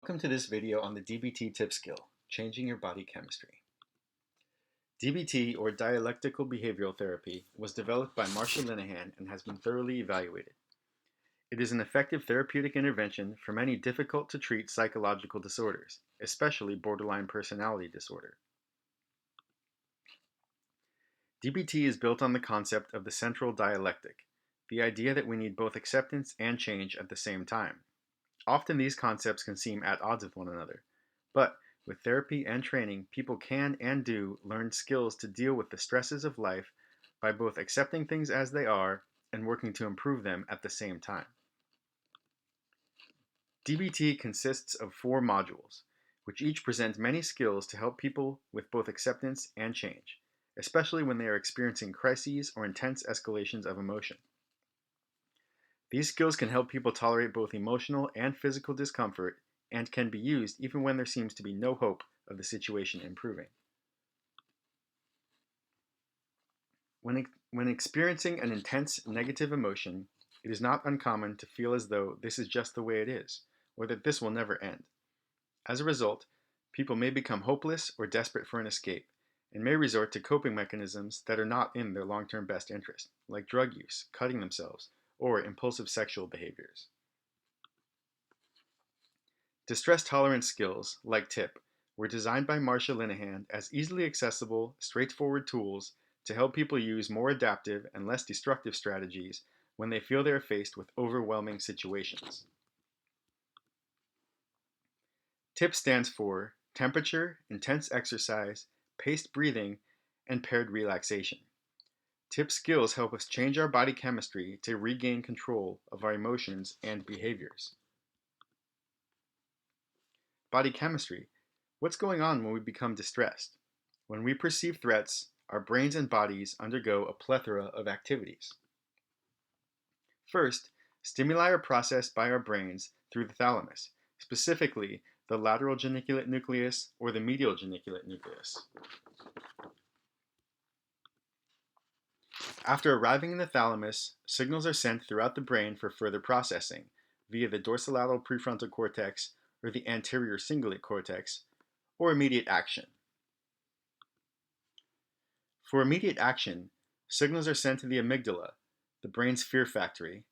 Welcome to this video on the DBT TIP Skill, Changing Your Body Chemistry. DBT, or Dialectical Behavioral Therapy, was developed by Marshall Linehan and has been thoroughly evaluated. It is an effective therapeutic intervention for many difficult-to-treat psychological disorders, especially borderline personality disorder. DBT is built on the concept of the central dialectic, the idea that we need both acceptance and change at the same time. Often these concepts can seem at odds with one another, but with therapy and training, people can and do learn skills to deal with the stresses of life by both accepting things as they are and working to improve them at the same time. DBT consists of 4 modules, which each present many skills to help people with both acceptance and change, especially when they are experiencing crises or intense escalations of emotion. These skills can help people tolerate both emotional and physical discomfort and can be used even when there seems to be no hope of the situation improving. When experiencing an intense negative emotion, it is not uncommon to feel as though this is just the way it is, or that this will never end. As a result, people may become hopeless or desperate for an escape, and may resort to coping mechanisms that are not in their long-term best interest, like drug use, cutting themselves, or impulsive sexual behaviors. Distress tolerance skills, like TIP, were designed by Marshall Linehan as easily accessible, straightforward tools to help people use more adaptive and less destructive strategies when they feel they are faced with overwhelming situations. TIP stands for temperature, intense exercise, paced breathing, and paired relaxation. TIP skills help us change our body chemistry to regain control of our emotions and behaviors. Body chemistry. What's going on when we become distressed? When we perceive threats, our brains and bodies undergo a plethora of activities. First, stimuli are processed by our brains through the thalamus, specifically the lateral geniculate nucleus or the medial geniculate nucleus. After arriving in the thalamus, signals are sent throughout the brain for further processing via the dorsolateral prefrontal cortex or the anterior cingulate cortex, or immediate action. For immediate action, signals are sent to the amygdala, the brain's fear factory,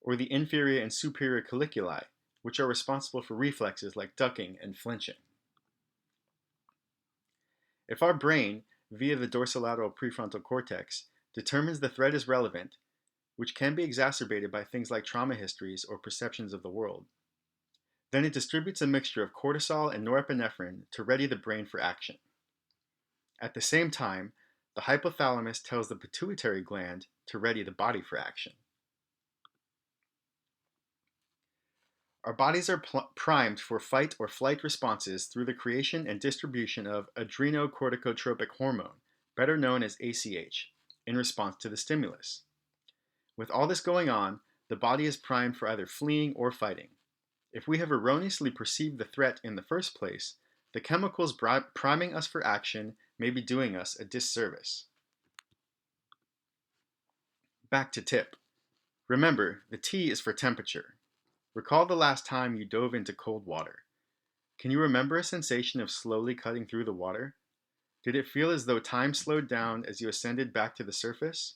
or the inferior and superior colliculi, which are responsible for reflexes like ducking and flinching. If our brain, via the dorsolateral prefrontal cortex, determines the threat is relevant, which can be exacerbated by things like trauma histories or perceptions of the world, then it distributes a mixture of cortisol and norepinephrine to ready the brain for action. At the same time, the hypothalamus tells the pituitary gland to ready the body for action. Our bodies are primed for fight or flight responses through the creation and distribution of adrenocorticotropic hormone, better known as ACH, in response to the stimulus. With all this going on, the body is primed for either fleeing or fighting. If we have erroneously perceived the threat in the first place, the chemicals priming us for action may be doing us a disservice. Back to TIP. Remember, the T is for temperature. Recall the last time you dove into cold water. Can you remember a sensation of slowly cutting through the water? Did it feel as though time slowed down as you ascended back to the surface?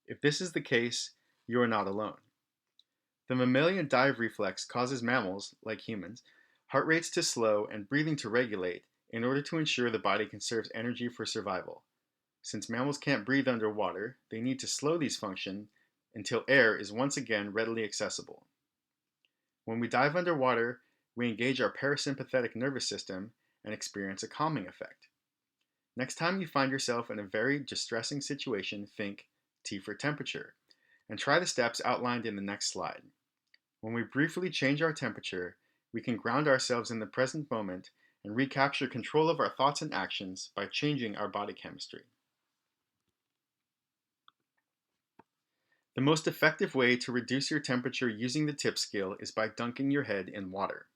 If this is the case, you are not alone. The mammalian dive reflex causes mammals, like humans, heart rates to slow and breathing to regulate in order to ensure the body conserves energy for survival. Since mammals can't breathe underwater, they need to slow these functions until air is once again readily accessible. When we dive underwater, we engage our parasympathetic nervous system and experience a calming effect. Next time you find yourself in a very distressing situation, think T for temperature, and try the steps outlined in the next slide. When we briefly change our temperature, we can ground ourselves in the present moment and recapture control of our thoughts and actions by changing our body chemistry. The most effective way to reduce your temperature using the TIP skill is by dunking your head in water.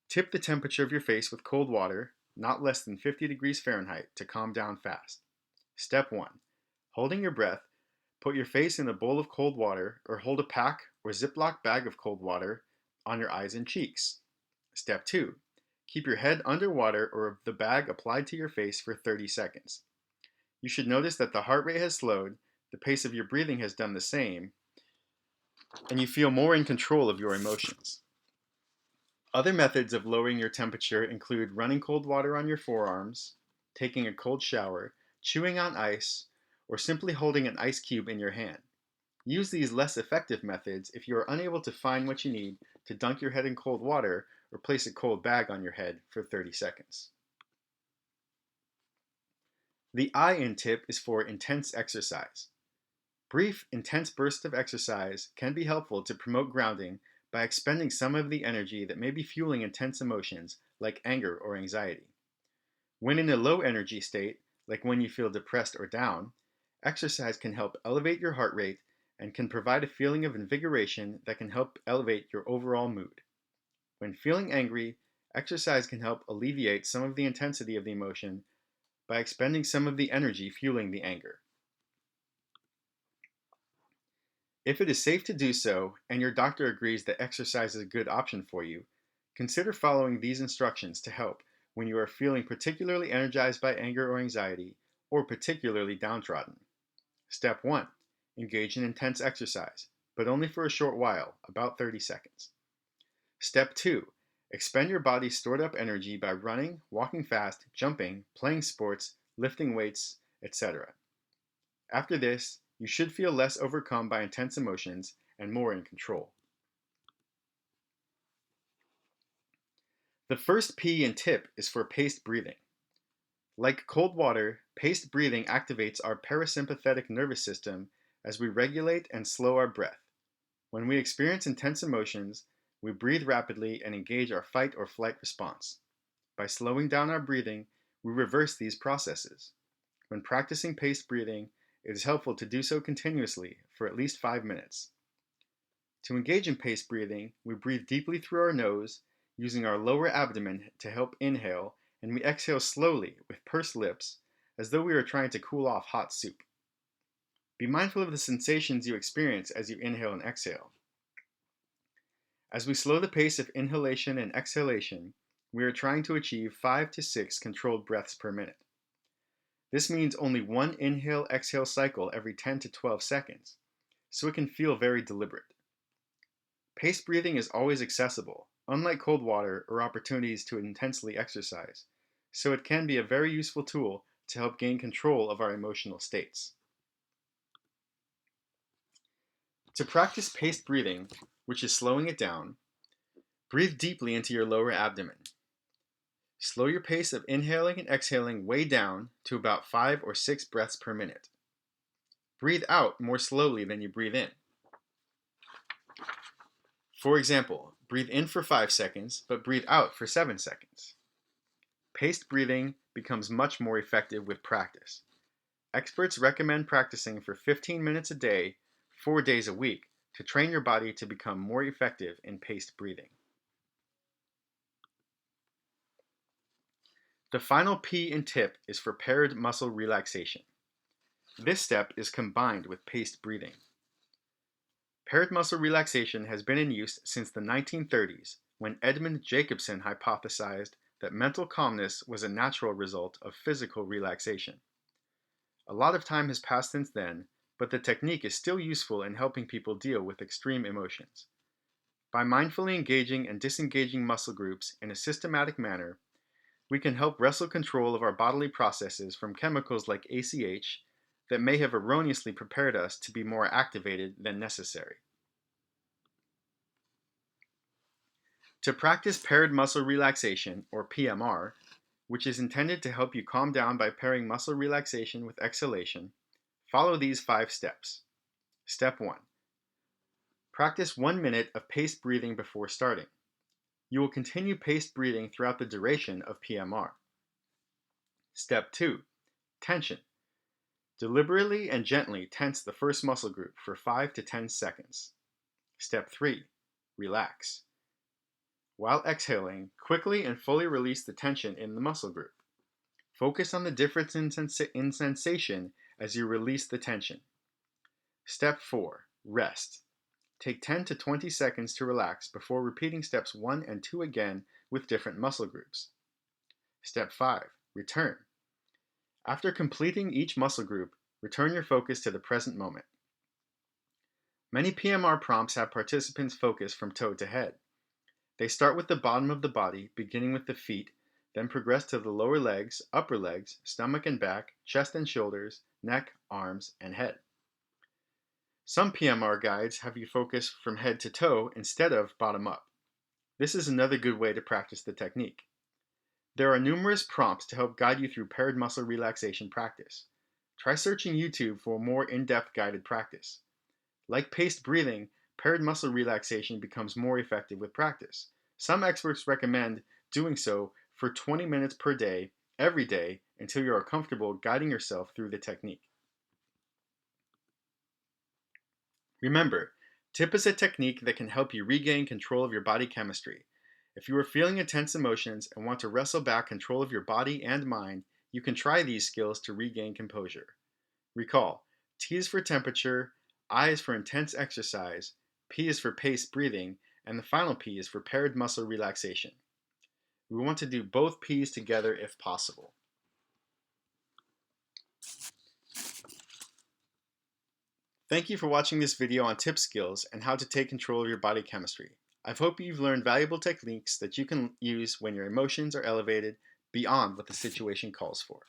Tip the temperature of your face with cold water, not less than 50 degrees Fahrenheit, to calm down fast. Step 1. Holding your breath, put your face in a bowl of cold water or hold a pack or Ziploc bag of cold water on your eyes and cheeks. Step 2. Keep your head underwater or the bag applied to your face for 30 seconds. You should notice that the heart rate has slowed, the pace of your breathing has done the same, and you feel more in control of your emotions. Other methods of lowering your temperature include running cold water on your forearms, taking a cold shower, chewing on ice, or simply holding an ice cube in your hand. Use these less effective methods if you are unable to find what you need to dunk your head in cold water or place a cold bag on your head for 30 seconds. The I in tip is for intense exercise. Brief, intense bursts of exercise can be helpful to promote grounding by expending some of the energy that may be fueling intense emotions like anger or anxiety. When in a low energy state, like when you feel depressed or down, exercise can help elevate your heart rate and can provide a feeling of invigoration that can help elevate your overall mood. When feeling angry, exercise can help alleviate some of the intensity of the emotion by expending some of the energy fueling the anger. If it is safe to do so, and your doctor agrees that exercise is a good option for you, consider following these instructions to help when you are feeling particularly energized by anger or anxiety, or particularly downtrodden. Step 1. Engage in intense exercise, but only for a short while, about 30 seconds. Step 2. Expend your body's stored up energy by running, walking fast, jumping, playing sports, lifting weights, etc. After this, you should feel less overcome by intense emotions and more in control. The first P in TIP is for paced breathing. Like cold water, paced breathing activates our parasympathetic nervous system as we regulate and slow our breath. When we experience intense emotions, we breathe rapidly and engage our fight or flight response. By slowing down our breathing, we reverse these processes. When practicing paced breathing, it is helpful to do so continuously for at least 5 minutes. To engage in paced breathing, we breathe deeply through our nose, using our lower abdomen to help inhale, and we exhale slowly with pursed lips, as though we are trying to cool off hot soup. Be mindful of the sensations you experience as you inhale and exhale. As we slow the pace of inhalation and exhalation, we are trying to achieve 5 to 6 controlled breaths per minute. This means only one inhale-exhale cycle every 10 to 12 seconds, so it can feel very deliberate. Paced breathing is always accessible, unlike cold water or opportunities to intensely exercise, so it can be a very useful tool to help gain control of our emotional states. To practice paced breathing, which is slowing it down, breathe deeply into your lower abdomen. Slow your pace of inhaling and exhaling way down to about 5 or 6 breaths per minute. Breathe out more slowly than you breathe in. For example, breathe in for 5 seconds, but breathe out for 7 seconds. Paced breathing becomes much more effective with practice. Experts recommend practicing for 15 minutes a day, 4 days a week, to train your body to become more effective in paced breathing. The final P in TIP is for paired muscle relaxation. This step is combined with paced breathing. Paired muscle relaxation has been in use since the 1930s, when Edmund Jacobson hypothesized that mental calmness was a natural result of physical relaxation. A lot of time has passed since then, but the technique is still useful in helping people deal with extreme emotions. By mindfully engaging and disengaging muscle groups in a systematic manner, we can help wrestle control of our bodily processes from chemicals like ACH that may have erroneously prepared us to be more activated than necessary. To practice paired muscle relaxation, or PMR, which is intended to help you calm down by pairing muscle relaxation with exhalation, follow these 5 steps. Step 1. Practice 1 minute of paced breathing before starting. You will continue paced breathing throughout the duration of PMR. Step 2. Tension. Deliberately and gently tense the first muscle group for 5 to 10 seconds. Step 3. Relax. While exhaling, quickly and fully release the tension in the muscle group. Focus on the difference in sensation as you release the tension. Step 4. Rest. Take 10 to 20 seconds to relax before repeating steps 1 and 2 again with different muscle groups. Step 5. Return. After completing each muscle group, return your focus to the present moment. Many PMR prompts have participants focus from toe to head. They start with the bottom of the body, beginning with the feet, then progress to the lower legs, upper legs, stomach and back, chest and shoulders, neck, arms, and head. Some PMR guides have you focus from head to toe instead of bottom up. This is another good way to practice the technique. There are numerous prompts to help guide you through paired muscle relaxation practice. Try searching YouTube for a more in-depth guided practice. Like paced breathing, paired muscle relaxation becomes more effective with practice. Some experts recommend doing so for 20 minutes per day, every day, until you are comfortable guiding yourself through the technique. Remember, TIP is a technique that can help you regain control of your body chemistry. If you are feeling intense emotions and want to wrestle back control of your body and mind, you can try these skills to regain composure. Recall, T is for temperature, I is for intense exercise, P is for paced breathing, and the final P is for paired muscle relaxation. We want to do both P's together if possible. Thank you for watching this video on TIP skills and how to take control of your body chemistry. I hope you've learned valuable techniques that you can use when your emotions are elevated beyond what the situation calls for.